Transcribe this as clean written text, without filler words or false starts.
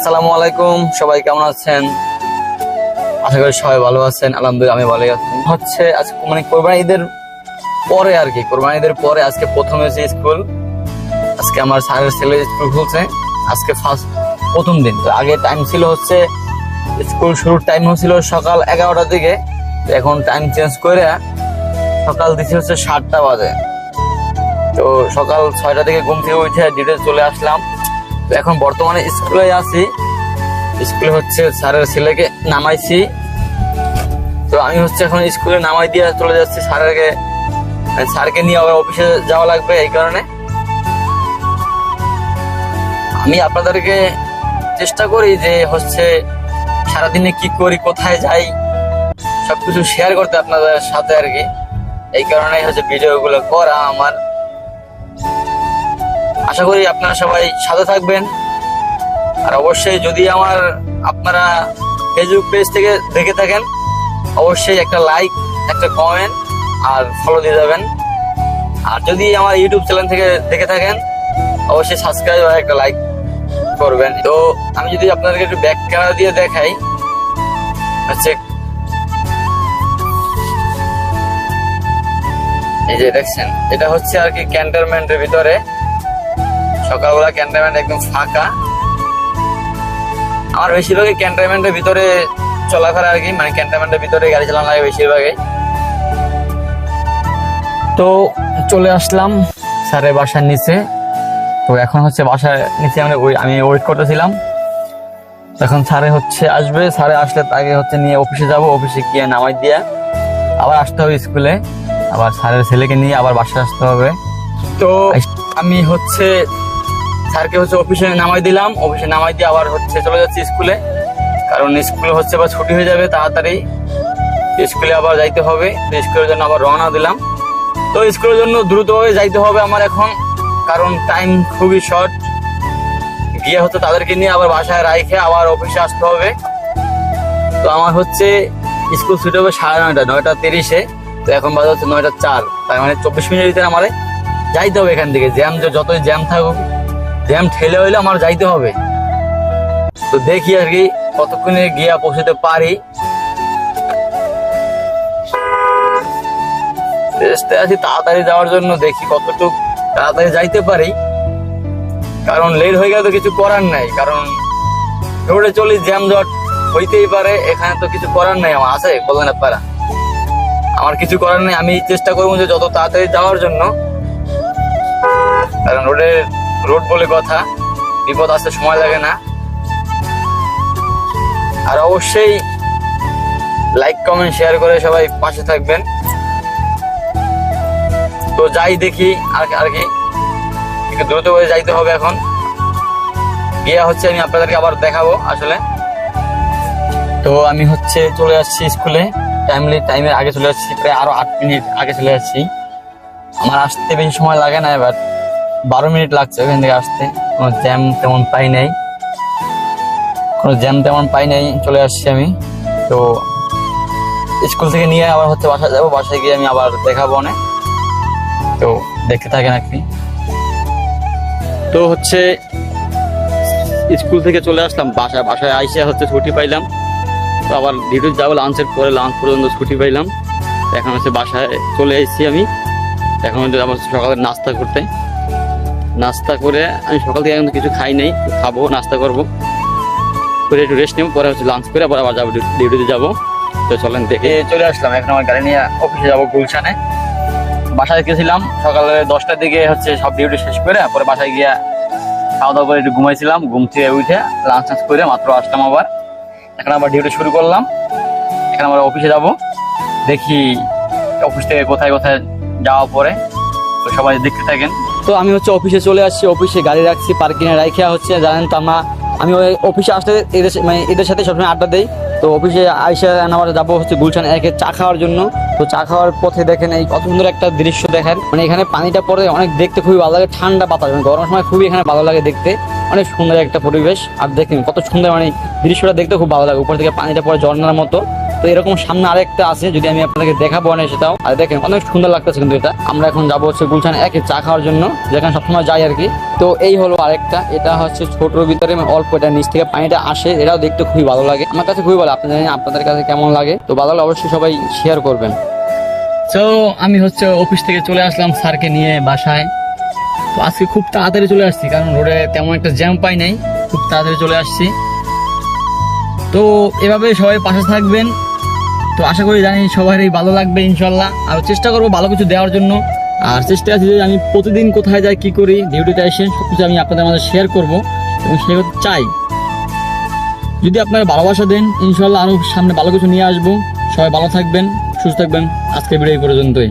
আসসালামু আলাইকুম, সবাই কেমন আছেন? আশা করি সবাই ভালো আছেন। আলহামদুলিল্লাহ আমি ভালোই আছি। হচ্ছে আজকে মানে কোরবানি ঈদের পরে আর কি, কোরবানি ঈদের পরে আজকে প্রথম হয়েছে স্কুল। আজকে আমার স্যারের ছেলে স্কুল খুলছে, আজকে প্রথম দিন। তো আগে টাইম ছিল হচ্ছে স্কুল শুরুর টাইম হচ্ছিল সকাল 11টার দিকে, এখন টাইম চেঞ্জ করে সকাল দিচ্ছে হচ্ছে 7টা বাজে। তো সকাল 6টা থেকে ঘুম থেকে উঠে ডিউটিতে চলে আসলাম। তো এখন বর্তমানে স্কুলে আছি, স্কুলে হচ্ছে স্যারের ছেলেকে নামাইছি। তো আমি হচ্ছে এখন স্কুলে নামাই দিয়ে চলে যাচ্ছি স্যারকে নিয়ে আবার অফিসে যাওয়া লাগবে। এই কারণে আমি আপনাদেরকে চেষ্টা করি যে হচ্ছে সারাদিনে কি করি, কোথায় যাই, সবকিছু শেয়ার করতে আপনাদের সাথে আর কি। এই কারণে হচ্ছে ভিডিওগুলো করা আমার। আশা করি আপনারা সবাই সাথে থাকবেন। আর অবশ্যই যদি আপনারা ফেসবুক পেজ থেকে দেখে থাকেন, অবশ্যই একটা লাইক, একটা কমেন্ট আর ফলো দিয়ে যাবেন। আর যদি আমার ইউটিউব চ্যানেল থেকে দেখে থাকেন, অবশ্যই সাবস্ক্রাইব আর একটা লাইক করবেন। তো আমি যদি আপনাদেরকে একটু ব্যাক ক্যামেরা দিয়ে দেখাই, হচ্ছে এই যে দেখছেন, এটা হচ্ছে আর কি ক্যান্টনমেন্টের ভিতরে। সকালবেলা ক্যান্টনমেন্ট একদম ফাঁকা। আমার বেশিরভাগই ক্যান্টনমেন্টের ভিতরে চলাফেরা আর কি, মানে ক্যান্টনমেন্টের ভিতরে গাড়ি চালানো লাগে বেশিরভাগই। তো চলে আসলাম স্যারের বাসার নিচে। তো এখন হচ্ছে বাসার নিচে আমি ওয়েট করতেছিলাম। এখন স্যারে হচ্ছে আসবে, স্যারে আসলে তাকে হচ্ছে নিয়ে অফিসে যাব, অফিসে গিয়ে নামাই দিয়ে আবার আসতে হবে স্কুলে, আবার স্যারের ছেলেকে নিয়ে আবার বাসায় আসতে হবে। তো আমি হচ্ছে স্যারকে হচ্ছে অফিসে নামাই দিলাম, অফিসে নামাই দিয়ে আবার হচ্ছে চলে যাচ্ছি স্কুলে, কারণ স্কুলে হচ্ছে আবার ছুটি হয়ে যাবে তাড়াতাড়ি, স্কুলে আবার যাইতে হবে। তো স্কুলের জন্য আবার রওনা দিলাম। তো স্কুলের জন্য দ্রুতভাবে যাইতে হবে আমার এখন, কারণ টাইম খুবই শর্ট। গিয়ে হচ্ছে তাদেরকে নিয়ে আবার বাসায় রাইখে আবার অফিসে আসতে হবে। তো আমার হচ্ছে স্কুল ছুটি হবে 9:30, 9:30-এ। তো এখন বাজে হচ্ছে 9:04, তার মানে 24 মিনিটের ভিতরে আমার যাইতে হবে এখান থেকে। যতই জ্যাম থাকুক, জ্যাম ঠেলে হইলে আমার যাইতে হবে। তো দেখি আর কি কতক্ষণে গিয়ে পৌঁছতে পারি। চেষ্টা আছি তাড়াতাড়ি যাওয়ার জন্য, দেখি কতটুকু তাড়াতাড়ি যাইতে পারি, কারণ লেট হয়ে গেলে তো কিছু করার নাই। কারণ রোডে চলি, জ্যাম জট হইতেই পারে, এখানে তো কিছু করার নাই। আমার আছে বললেন আপনারা, আমার কিছু করার নেই। আমি চেষ্টা করবো যে যত তাড়াতাড়ি যাওয়ার জন্য, কারণ রোড বলে কথা, বিপদ আসতে সময় লাগে না। আর অবশ্যই লাইক, কমেন্ট, শেয়ার করে সবাই পাশে থাকবেন। তো যাই দেখি আর কি, একটু দ্রুত করে যাইতে হবে এখন। গিয়ে হচ্ছে আমি আপনাদেরকে আবার দেখাবো আসলে। তো আমি হচ্ছে চলে আসছি স্কুলে, টাইমের আগে চলে আসছি, প্রায় আরো 8 মিনিট আগে চলে আসছি। আমার আসতে বেশি সময় লাগে না, এবার 12 মিনিট লাগছে ওখান থেকে আসতে। কোনো জ্যাম তেমন পাই নাই, চলে আসছি আমি। তো স্কুল থেকে নিয়ে আবার হচ্ছে বাসায় যাবো, বাসায় গিয়ে আমি আবার দেখাবো অনেক। তো দেখতে থাকেন আপনি। তো হচ্ছে স্কুল থেকে চলে আসলাম বাসায় আইসে হচ্ছে ছুটি পাইলাম। তো আবার ডিউটি যাবো লাঞ্চের পরে, লাঞ্চ পর্যন্ত ছুটি পাইলাম। এখন হচ্ছে বাসায় চলে এসেছি আমি। এখন হচ্ছে আমার সকালে নাস্তা করে আমি সকাল থেকে এখন কিছু খাই নাই, খাবো, নাস্তা করবো করে একটু রেস্ট নেবো, পরে হচ্ছে লাঞ্চ করে আবার যাবো ডিউটিতে যাবো। তো চলেন দেখে চলে আসলাম। এখন আমার গাড়ি নিয়ে অফিসে যাবো গুলশানে। বাসায় গেছিলাম সকালে 10টার দিকে, হচ্ছে সব ডিউটি শেষ করে পরে বাসায় গিয়ে খাওয়া দাওয়া করে একটু ঘুমাইছিলাম। ঘুম থেকে উঠে লাঞ্চ করে মাত্র আসলাম আবার। এখন আবার ডিউটি শুরু করলাম। এখন আমরা অফিসে যাব, দেখি অফিস থেকে কোথায় যাওয়া পরে। তো সবাই দেখতে থাকেন। তো আমি হচ্ছে অফিসে চলে আসছি, অফিসে গাড়ি রাখছি পার্কিংয়ে রাখা হচ্ছে। জানেন তো আমি ওই অফিসে আসতে এদের সাথে সবসময় আড্ডা দেই। তো অফিসে আইসা আমরা যাবো হচ্ছে গুলশান 1-এ চা খাওয়ার জন্য। তো চা খাওয়ার পথে দেখেন এই কত সুন্দর একটা দৃশ্য দেখেন, মানে এখানে পানিটা পড়ে অনেক দেখতে খুবই ভালো লাগে, ঠান্ডা বাতাস, গরমের সময় খুবই এখানে ভালো লাগে দেখতে, অনেক সুন্দর একটা পরিবেশ। আর দেখেন কত সুন্দর, মানে দৃশ্যটা দেখতে খুব ভালো লাগে। উপর থেকে পানিটা পড়ে ঝর্ণার মতো, তো এরকম সামনে আরেকটা আছে, যদি আমি আপনাদেরকে দেখাবো না সেটাও। আর দেখেন অনেক সুন্দর লাগতেছে কিন্তু এটা। আমরা এখন যাবো হচ্ছে গুলশান একে চা খাওয়ার জন্য, যেখানে সবসময় যাই আর কি। তো এই হলো আরেকটা, এটা হচ্ছে ছোটর ভিতরে অল্প, এটা নিচ থেকে পানিটা আসে, এটাও দেখতে খুবই ভালো লাগে, আমার কাছে খুবই ভালো। আপনি জানেন আপনাদের কাছে কেমন লাগে, তো ভালো লাগলে অবশ্যই সবাই শেয়ার করবেন। তো আমি হচ্ছে অফিস থেকে চলে আসলাম স্যারকে নিয়ে বাসায়। তো আজকে খুব তাড়াতাড়ি চলে আসছি, কারণ রোডে তেমন একটা জ্যাম পাই নাই, খুব তাড়াতাড়ি চলে আসছি। তো এভাবে সবাই পাশে থাকবেন, তো আশা করি জানি সবারই ভালো লাগবে ইনশাল্লাহ। আর চেষ্টা করবো ভালো কিছু দেওয়ার জন্য, আর চেষ্টা আছে যে আমি প্রতিদিন কোথায় যাই, কি করি, ডিউটিতে এসে সবকিছু আমি আপনাদের মাঝে শেয়ার করবো, এবং সেটা চাই। যদি আপনারা ভালোবাসা দেন ইনশাল্লাহ আরো সামনে ভালো কিছু নিয়ে আসবো। সবাই ভালো থাকবেন, সুস্থ থাকবেন। আজকের ভিডিও এই পর্যন্তই।